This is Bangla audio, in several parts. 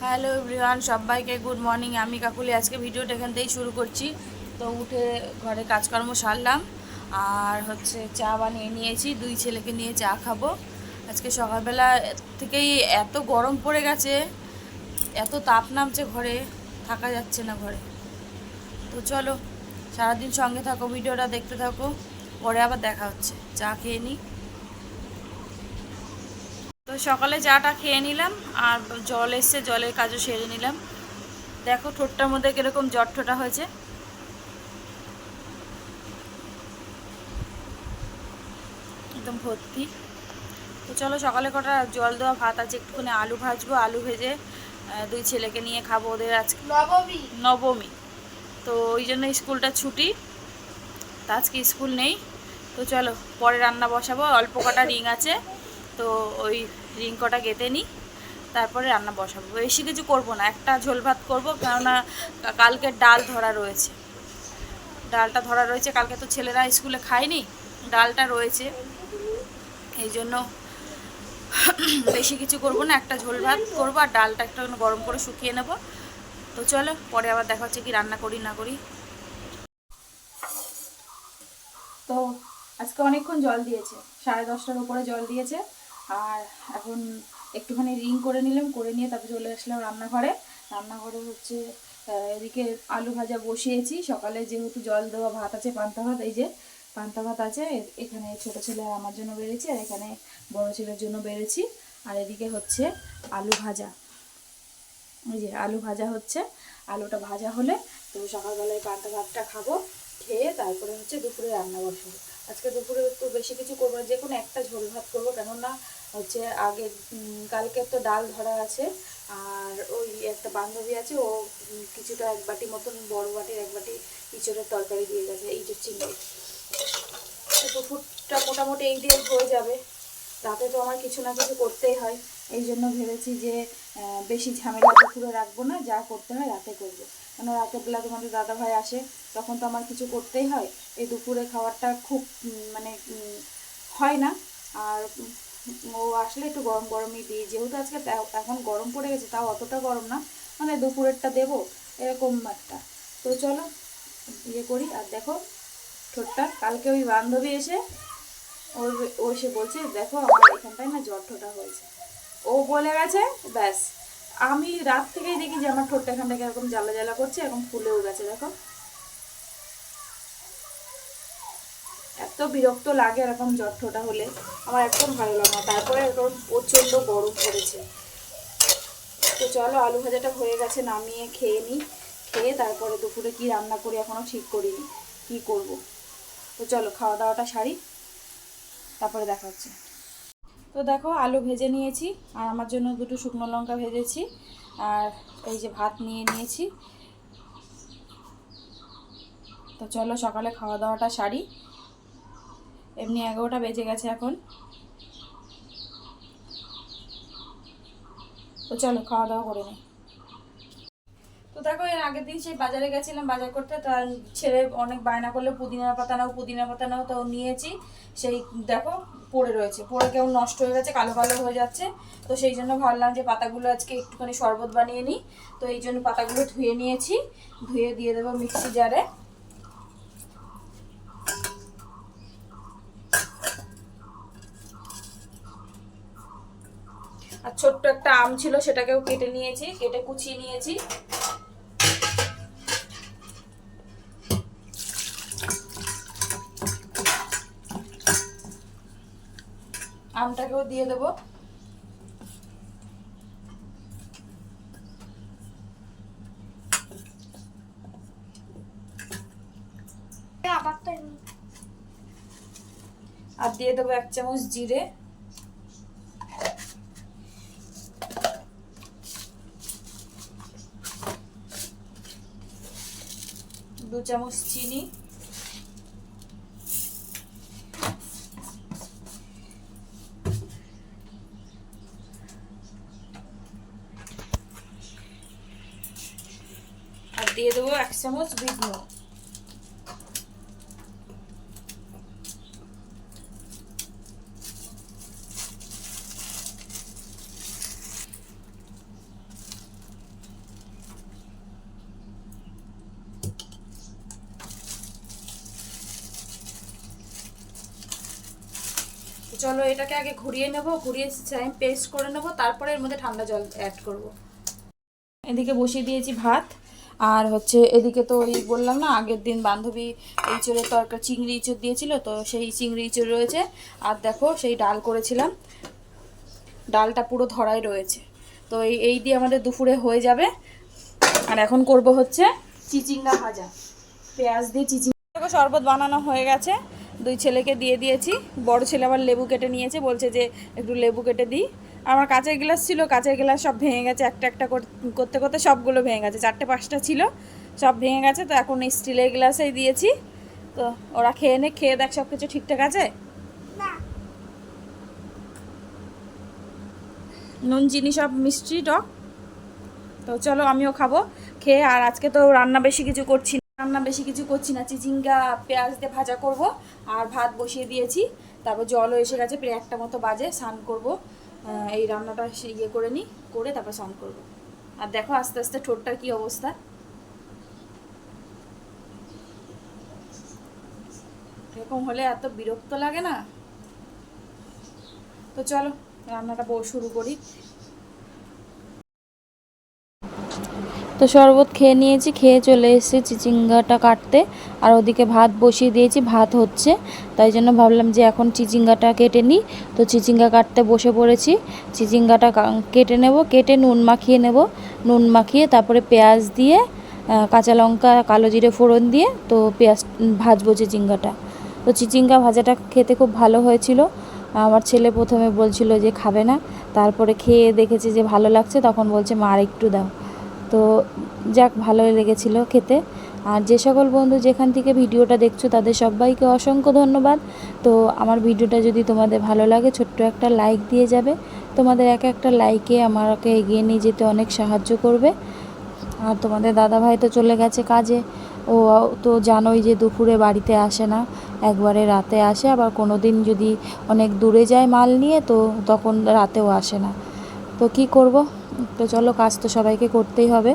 হ্যালো এভরিওয়ান, সবাইকে গুড মর্নিং। আমি কাকুলি আজকে ভিডিওটা এখান থেকেই শুরু করছি। তো উঠে ঘরে কাজকর্ম সারলাম আর চা বানিয়ে নিয়েছি, দুই ছেলেকে নিয়ে চা খাবো। আজকে সকালবেলা থেকেই এত গরম পড়ে গেছে, এত তাপ নামছে, ঘরে থাকা যাচ্ছে না ঘরে। তো চলো সারাদিন সঙ্গে থাকো, ভিডিওটা দেখতে থাকো, পরে আবার দেখা হচ্ছে। চা খেয়ে নিই। তো সকালে চাটা খেয়ে নিলাম আর জল এসছে, জলের কাজও সেরে নিলাম। দেখো ঠোঁটটার মধ্যে কিরকম ঠোঁটা হয়েছে, একদম ভর্তি। তো চলো সকালে কটা জল দেওয়া ভাত আছে, একটুখানি আলু ভাজবো, আলু ভেজে দুই ছেলেকে নিয়ে খাবো। ওদের আজকে নবমী, তো ওই জন্য স্কুলটা ছুটি, তা আজকে স্কুল নেই। তো চলো পরে রান্না বসাবো, অল্প কটা রিং আছে, তো ওই রিং কটা গেঁথে নিই, তারপরে রান্না বসাবো। বেশি কিছু করবো না, একটা ঝোল ভাত করবো, কেননা কালকে ডাল ধরা রয়েছে, ডালটা ধরা রয়েছে। কালকে তো ছেলেরা স্কুলে খায়নি, ডালটা রয়েছে, এই জন্য বেশি কিছু করব না, একটা ঝোল ভাত করবো আর ডালটা একটু গরম করে শুকিয়ে নেব। তো চলো পরে আবার দেখা হচ্ছে কি রান্না করি না করি। তো আজকে অনেকক্ষণ জল দিয়েছে, 10:30টার উপরে জল দিয়েছে। আর এখন একটুখানি রিং করে নিলাম, করে নিয়ে তারপর চলে আসলাম রান্নাঘরে। রান্নাঘরে এদিকে আলু ভাজা বসিয়েছি। সকালে যেহেতু জল দেওয়া ভাত আছে, পান্তা ভাত, এই যে পান্তা ভাত আছে, এখানে ছোট ছেলে আর আমার জন্য বেড়েছি, আর এখানে বড় ছেলের জন্য বেড়েছি। আর এদিকে হচ্ছে আলু ভাজা, এই যে আলু ভাজা হচ্ছে। আলুটা ভাজা হলে তো সকালবেলায় পান্তা ভাতটা খাবো, খেয়ে তারপরে দুপুরে রান্না বসাবো। আজকে দুপুরে তো বেশি কিছু করবো না, যে কোনো একটা ঝোল ভাত করবো, কেননা আগে কালকে তো ডাল ধরা আছে। আর ওই একটা বান্ধবী আছে, ও কিছুটা এক বাটি মতন, বড় বাটির এক বাটি ইঁচড়ের তরকারি দিয়ে গেছে, এই যে চিংড়ি। দুপুরটা মোটামুটি এই দিয়ে হয়ে যাবে। রাতে তো আমার কিছু না কিছু করতেই হয়, এই জন্য ভেবেছি যে বেশি ঝামেলা দুপুরে রাখবো না, যা করতে হয় রাতে করবো। কেন রাতের বেলা তোমাদের দাদাভাই আসে, তখন তো আমার কিছু করতেই হয়। এই দুপুরে খাবারটা খুব হয় না। আর ও আসলে একটু গরম গরমই দিই, যেহেতু আজকে এখন গরম পড়ে গেছে, তাও অতটা গরম না, মানে দুপুরেরটা দেবো এরকম একটা। তো চলো করি। আর দেখো ঠোঁটটা, কালকে ওই বান্ধবী এসে ও এসে বলছে দেখো আমার এখানটায় না ঠোঁটা হয়েছে, ও বলে গেছে, ব্যাস। আমি রাত থেকেই দেখি যে আমার ঠোঁটটা এখানটা এরকম জ্বালা জ্বালা করছে, এরকম ফুলেও গেছে। দেখো এত বিরক্ত লাগে এরকম ঠোঁটা হলে, আমার একদম ভালো লাগে না। তারপরে এরকম প্রচণ্ড গরম পড়েছে। তো চলো আলু ভাজাটা হয়ে গেছে, নামিয়ে খেয়ে নিই, খেয়ে তারপরে দুপুরে কি রান্না করি এখনও ঠিক করিনি, কি করব। তো চলো খাওয়া দাওয়াটা সারি, তারপরে দেখা হচ্ছে। তো দেখো আলু ভেজে নিয়েছি, আর আমার জন্য দুটো শুকনো লঙ্কা ভেজেছি, আর এই যে ভাত নিয়ে নিয়েছি। তো চলো সকালে খাওয়া দাওয়াটা সারি, এমনি 11টা বেজে গেছে এখন। তো চলো খাওয়া দাওয়া করে নিই। তো দেখো এর আগের দিন সেই বাজারে গেছিলাম বাজার করতে, তার ছেলে অনেক বায়না করলে পুদিনা পাতা নাও, পুদিনা পাতা নাও, তো নিয়েছি। সেই দেখো পড়ে রয়েছে, পড়ে কেমন নষ্ট হয়ে গেছে, কালো কালো হয়ে যাচ্ছে। তো সেই জন্য ভাবলাম যে পাতাগুলো আজকে একটুখানি শরবত বানিয়ে নিই। তো এই জন্য পাতাগুলো ধুয়ে নিয়েছি, ধুয়ে দিয়ে দেবো মিক্সি জারে। আর ছোট্ট একটা আম ছিল, সেটাকেও কেটে নিয়েছি, কেটে কুচিয়ে নিয়েছি। আমটাকেও দিয়ে দেবো। আর দিয়ে দেবো 1 চামচ জিরে, 2 চামচ চিনি, আর দিয়ে দেবো 1 চামচ বিট নুন। চলো এটাকে আগে ঘুরিয়ে নেব, ঘুরিয়ে পেস্ট করে নেব, তারপরে এর মধ্যে ঠান্ডা জল অ্যাড করব। এদিকে বসিয়ে দিয়েছি ভাত, আর হচ্ছে এদিকে তো ওই বললাম না আগের দিন বান্ধবী ইঁচড়ের তরকারি চিংড়ি ইঁচড় দিয়েছিল, তো সেই চিংড়ি ইঁচড় রয়েছে। আর দেখো সেই ডাল করেছিলাম, ডালটা পুরো ধরাই রয়েছে। তো এই দিয়ে আমাদের দুপুরে হয়ে যাবে। আর এখন করব হচ্ছে চিচিঙ্গা ভাজা, পেঁয়াজ দিয়ে চিচিঙ্গা। শরবত বানানো হয়ে গেছে, দুই ছেলেকে দিয়ে দিয়েছি। বড় ছেলে আবার লেবু কেটে নিয়েছে, বলছে যে একটু লেবু কেটে দিই। আমার কাঁচের গ্লাস ছিল, কাঁচের গ্লাস সব ভেঙে গেছে, একটা একটা করতে করতে সবগুলো ভেঙে গেছে, 4-5টা ছিল সব ভেঙে গেছে। তো এখন স্টিলের গ্লাসেই দিয়েছি। তো ওরা খেয়ে দেখ সব কিছু ঠিকঠাক আছে, নুন চিনি সব মিষ্টি টক। তো চলো আমিও খাবো খেয়ে। আর আজকে তো রান্না বেশি কিছু করছি না, চিচিঙ্গা পেঁয়াজ দিয়ে ভাজা করব। আর ভাত বসিয়ে দিয়েছি, তারপর জলও এসে গেছে, প্রায় 1টা মতো বাজে, স্নান করব। এই রান্নাটা ইয়ে করে নিই, করে তারপর স্নান করব। আর দেখো আস্তে আস্তে ঠোঁটটার কি অবস্থা, এরকম হলে এত বিরক্ত লাগে না। তো চলো রান্নাটা শুরু করি। তো শরবত খেয়ে নিয়েছি, খেয়ে চলে এসেছি চিচিঙ্গাটা কাটতে। আর ওদিকে ভাত বসিয়ে দিয়েছি, ভাত হচ্ছে, তাই জন্য ভাবলাম যে এখন চিচিঙ্গাটা কেটে নিই। তো চিচিঙ্গা কাটতে বসে পড়েছি। চিচিঙ্গাটা কেটে নেব, কেটে নুন মাখিয়ে নেব। নুন মাখিয়ে তারপরে পেঁয়াজ দিয়ে, কাঁচা লঙ্কা, কালো জিরে ফোড়ন দিয়ে তো পেঁয়াজ ভাজবো চিচিঙ্গাটা। তো চিচিঙ্গা ভাজাটা খেতে খুব ভালো হয়েছিল। আমার ছেলে প্রথমে বলছিল যে খাবে না, তারপরে খেয়ে দেখেছে যে ভালো লাগছে, তখন বলছে মা আর একটু দাও। তো যাক, ভালোই লেগেছিল খেতে। আর যে সকল বন্ধু যেখান থেকে ভিডিওটা দেখছো তাদের সবাইকে অসংখ্য ধন্যবাদ। তো আমার ভিডিওটা যদি তোমাদের ভালো লাগে ছোট্ট একটা লাইক দিয়ে যাবে। তোমাদের একটা লাইকে আমাকে এগিয়ে নিয়ে যেতে অনেক সাহায্য করবে। আর তোমাদের দাদাভাই তো চলে গেছে কাজে, ও তো জানোই যে দুপুরে বাড়িতে আসে না, একবারে রাতে আসে। আবার কোনো দিন যদি অনেক দূরে যায় মাল নিয়ে, তো তখন রাতেও আসে না। তো কি করব, তো চলো কাজ তো সবাইকে করতেই হবে।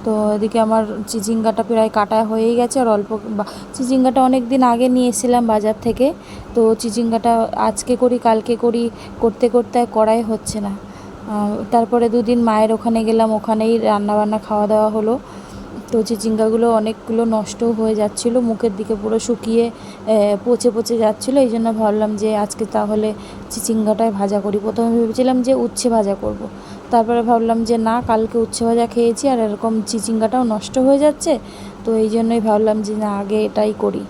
তো এদিকে আমার চিচিঙ্গাটা প্রায় কাটা হয়েই গেছে। আর চিচিঙ্গাটা অনেক দিন আগে নিয়ে এসেছিলাম বাজার থেকে। তো চিচিঙ্গাটা আজকে করি কালকে করি করতে করতে করাই হচ্ছে না। তারপরে দুদিন মায়ের ওখানে গেলাম, ওখানেই রান্নাবান্না খাওয়া দাওয়া হলো। তো চিচিঙ্গাগুলো অনেকগুলো নষ্টও হয়ে যাচ্ছিলো, মুখের দিকে পুরো শুকিয়ে পচে পচে যাচ্ছিলো। এই জন্য ভাবলাম যে আজকে তাহলে চিচিঙ্গাটায় ভাজা করি। প্রথমে ভেবেছিলাম যে উচ্ছে ভাজা করব, তারপরে ভাবলাম যে না, কালকে উচ্ছে ভাজা খেয়েছি আর এরকম চিচিঙ্গাটাও নষ্ট হয়ে যাচ্ছে। তো এই জন্যই ভাবলাম যে না, আগে এটাই করি।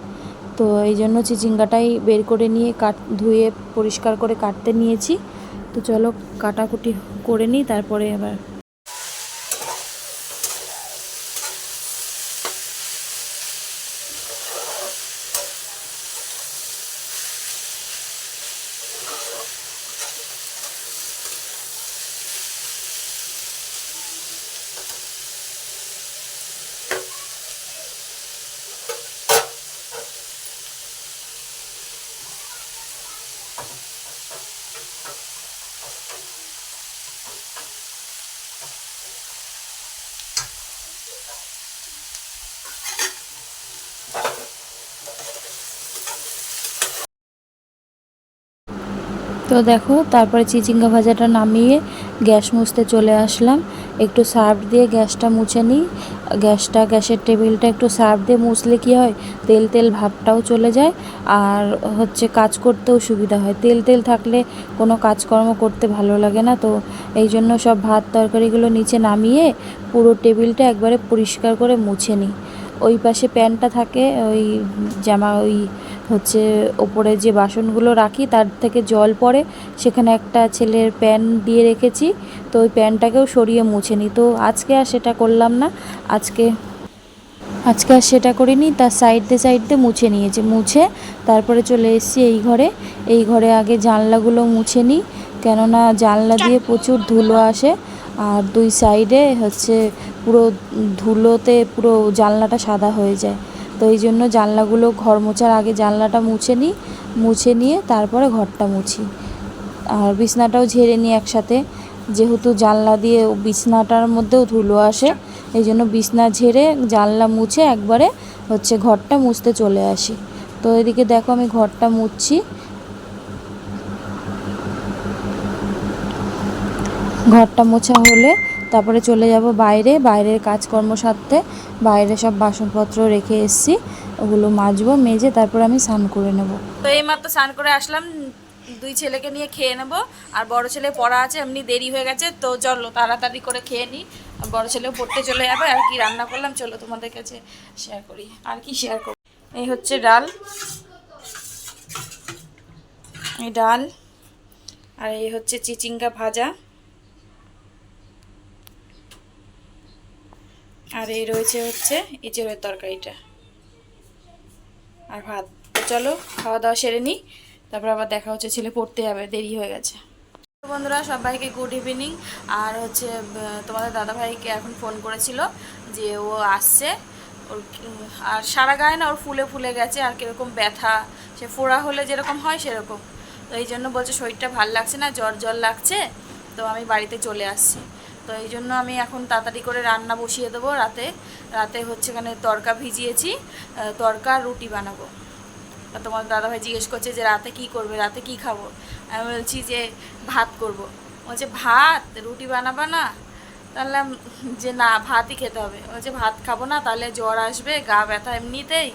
তো এই জন্য চিচিঙ্গাটাই বের করে নিয়ে ধুয়ে পরিষ্কার করে কাটতে নিয়েছি। তো চলো কাটাকুটি করে নিই, তারপরে আবার তো দেখো তারপরে চিচিঙ্গা ভাজাটা নামিয়ে গ্যাস মুছতে চলে আসলাম। একটু সার্ফ দিয়ে গ্যাসটা মুছে নিই। গ্যাসের টেবিলটা একটু সার্ফ দিয়ে মুছলে কী হয়, তেল তেল ভাবটাও চলে যায়। আর হচ্ছে কাজ করতেও সুবিধা হয়, তেল তেল থাকলে কোনো কাজকর্ম করতে ভালো লাগে না। তো এই জন্য সব ভাত তরকারিগুলো নিচে নামিয়ে পুরো টেবিলটা একবারে পরিষ্কার করে মুছে নিই। ওই পাশে প্যানটা থাকে, ওই ওই হচ্ছে ওপরে যে বাসনগুলো রাখি তার থেকে জল পড়ে, সেখানে একটা ছেলের প্যান দিয়ে রেখেছি। তো ওই প্যানটাকেও সরিয়ে মুছে নিই। তো আজকে আর সেটা করলাম না, আজকে আর সেটা করিনি। তার সাইড দিয়ে মুছে নিয়েছি, মুছে তারপরে চলে এসেছি এই ঘরে আগে জানলাগুলো মুছে নিই, কেননা জানলা দিয়ে প্রচুর ধুলো আসে। আর দুই সাইডে হচ্ছে পুরো ধুলোতে পুরো জানলাটা সাদা হয়ে যায়। তো এই জন্য জানলাগুলো ঘর মোছার আগে জানলাটা মুছে নিয়ে তারপরে ঘরটা মুছি। আর বিছনাটাও ঝেড়ে নিই একসাথে, যেহেতু জানলা দিয়ে বিছনাটার মধ্যেও ধুলো আসে, এই জন্য বিছনা ঝেড়ে জানলা মুছে একবারে হচ্ছে ঘরটা মুছতে চলে আসি। তো এদিকে দেখো আমি ঘরটা মুছছি। ঘরটা মোছা হলে তারপরে চলে যাব বাইরে, বাইরের কাজকর্ম সারতে। বাইরে সব বাসনপত্র রেখে এসেছি, ওগুলো মাজবো, মেজে তারপর আমি স্নান করে নেব। তো এইমাত্র স্নান করে আসলাম, দুই ছেলেকে নিয়ে খেয়ে নেব। আর বড় ছেলে পড়া আছে, এমনি দেরি হয়ে গেছে, তো চলো তাড়াতাড়ি করে খেয়ে নিই। বড় ছেলেও পড়তে চলে যাবে। আর কি রান্না করলাম চলো তোমাদের কাছে শেয়ার করি। আর কি শেয়ার করব, এই হচ্ছে ডাল, এই ডাল, আর এই হচ্ছে চিচিঙ্গা ভাজা, আর এই রয়েছে হচ্ছে এঁচড়ের তরকারিটা, আর ভাত। তো চলো খাওয়া দাওয়া সেরে নিই, তারপর আবার দেখা হচ্ছে, ছেলে পড়তে যাবে, দেরি হয়ে গেছে। বন্ধুরা সবাইকে গুড ইভিনিং। আর হচ্ছে তোমাদের দাদাভাইকে এখন ফোন করেছিল যে ও আসছে, ওর আর সারা গায়ে না ওর ফুলে ফুলে গেছে, আর কীরকম ব্যথা, সে ফোড়া হলে যেরকম হয় সেরকম। তো এই জন্য বলছে শরীরটা ভাল লাগছে না, জ্বর জ্বর লাগছে, তো আমি বাড়িতে চলে আসছি। তো এই জন্য আমি এখন তাড়াতাড়ি করে রান্না বসিয়ে দেবো। রাতে হচ্ছে এখানে তড়কা ভিজিয়েছি, তড়কা রুটি বানাবো। তোমার দাদাভাই জিজ্ঞেস করছে যে রাতে কি করবে, রাতে কি খাবো। আমি বলছি যে ভাত করব। বলছে ভাত, রুটি বানাবা না? তাহলে যে না, ভাতই খেতে হবে। বলছে ভাত খাবো না, তাহলে জ্বর আসবে, গা ব্যথা এমনিতেই,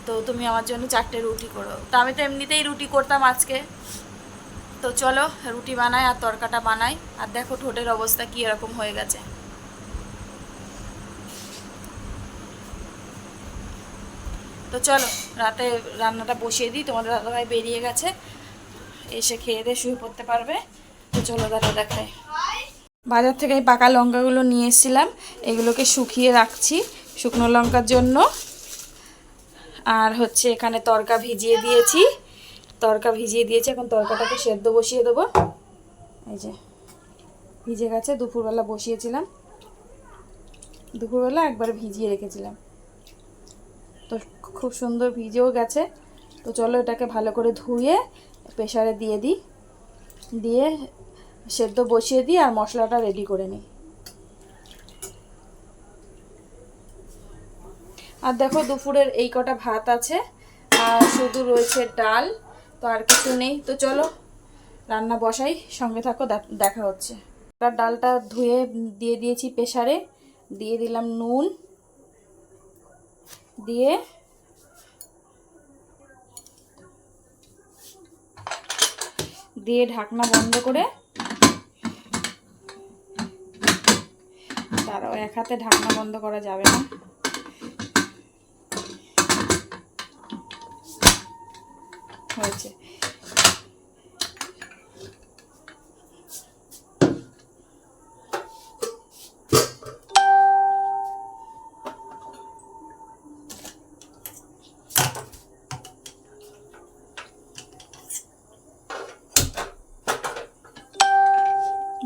তো তুমি আমার জন্য 4টে রুটি করো। তো আমি তো এমনিতেই রুটি করতাম আজকে, তো চলো রুটি বানাই আর তরকাটা বানাই। আর দেখো ঠোঁটের অবস্থা কী এরকম হয়ে গেছে। তো চলো রাতে রান্নাটা বসিয়ে দিই, তোমাদের দাদাভাই বেরিয়ে গেছে, এসে খেয়ে দিয়ে শুয়ে পড়তে পারবে। তো চলো দাদা দেখায়। বাজার থেকে এই পাকা লঙ্কাগুলো নিয়ে এসেছিলাম, এগুলোকে শুকিয়ে রাখছি শুকনো লঙ্কার জন্য। আর হচ্ছে এখানে তড়কা ভিজিয়ে দিয়েছি, এখন তড়কাটাকে সেদ্ধ বসিয়ে দেবো। এই যে ভিজে গেছে, দুপুরবেলা বসিয়েছিলাম, দুপুরবেলা একবারে ভিজিয়ে রেখেছিলাম, তো খুব সুন্দর ভিজেও গেছে। তো চলো এটাকে ভালো করে ধুয়ে প্রেসারে দিয়ে দিই, দিয়ে সেদ্ধ বসিয়ে দিই আর মশলাটা রেডি করে নিই। আর দেখো দুপুরের এই কটা ভাত আছে, আর শুধু রয়েছে ডাল, তো আর কিছু নেই। তো চলো রান্না বসাই, সঙ্গে থাকো, দেখা হচ্ছে। ডালটা ধুয়ে দিয়ে দিয়েছি প্রেসারে, দিয়ে দিলাম নুন, দিয়ে ঢাকনা বন্ধ করে, তারাও এক হাতে ঢাকনা বন্ধ করা যাবে না, হয়েছে।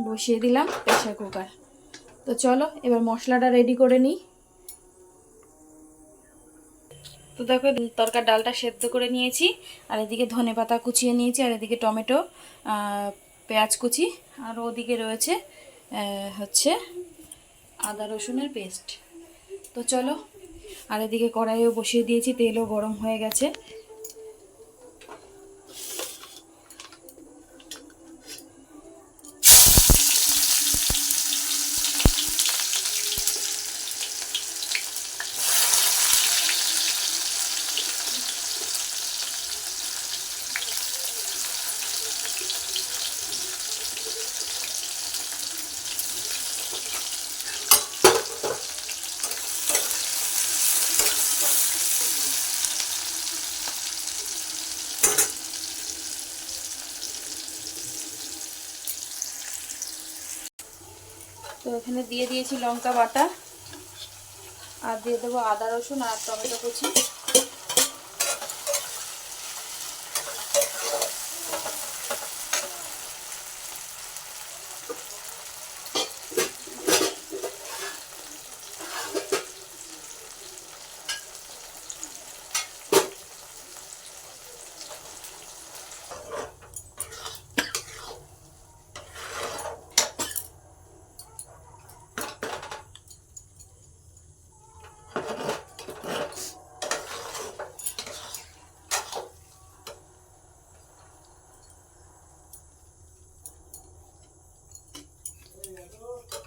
বসিয়ে দিলাম প্রেসার কুকার। তো চলো এবার মশলাটা রেডি করে নিই। তো দেখো তরকার ডালটা সেদ্ধ করে নিয়েছি, আর এদিকে ধনেপাতা কুচিয়ে নিয়েছি, আর এদিকে টমেটো, পেঁয়াজ কুচি, আর ওদিকে রয়েছে হচ্ছে আদা রসুনের পেস্ট। তো চলো, আর এদিকে কড়াইও বসিয়ে দিয়েছি, তেলও গরম হয়ে গেছে। তো এখানে দিয়ে দিয়েছি লঙ্কা বাটা, আর দিয়ে দেবো আদা রসুন আর টমেটো কুচি।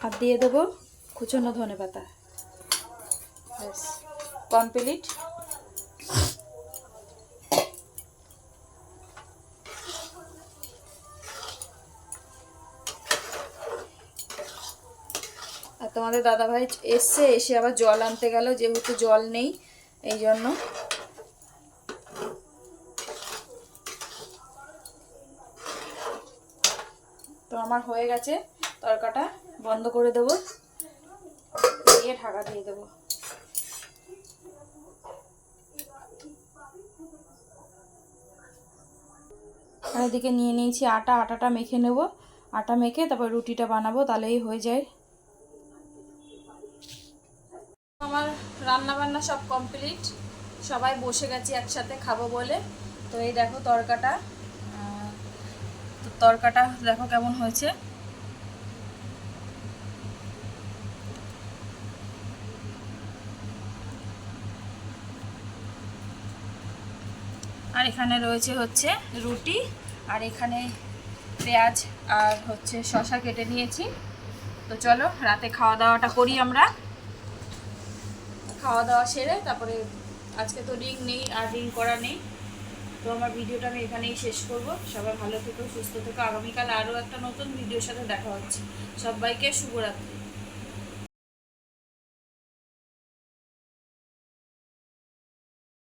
আর দিয়ে দেবো কুচনো ধনেপাতা। ব্যাস কমপ্লিট। আর তোমাদের দাদাভাই এসে আবার জল আনতে গেল, যেহেতু জল নেই এই জন্য। তো আমার হয়ে গেছে, তরকাটা বন্ধ করে দেবো, দিয়ে ঢাকা দিয়ে দেবো। আর এদিকে নিয়ে নিয়েছি আটাটা মেখে নেব। আটা মেখে তারপর রুটিটা বানাবো, তাহলেই হয়ে যায়। আমার রান্না বান্না সব কমপ্লিট, সবাই বসে গেছি একসাথে খাবো বলে। তো এই দেখো তরকাটা, তো তরকাটা দেখো কেমন হয়েছে। আর এখানে রয়েছে হচ্ছে রুটি, আর এখানে পেঁয়াজ আর হচ্ছে শসা কেটে নিয়েছি। তো চলো রাতে খাওয়া দাওয়াটা করি আমরা। খাওয়া দাওয়া সেরে তারপরে, আজকে তো রিং নেই আর রিং করা নেই, তো আমার ভিডিওটা আমি এখানেই শেষ করব। সবাই ভালো থেকো, সুস্থ থেকো। আগামীকাল আরও একটা নতুন ভিডিওর সাথে দেখা হচ্ছে। সবাইকে শুভরাত্রি।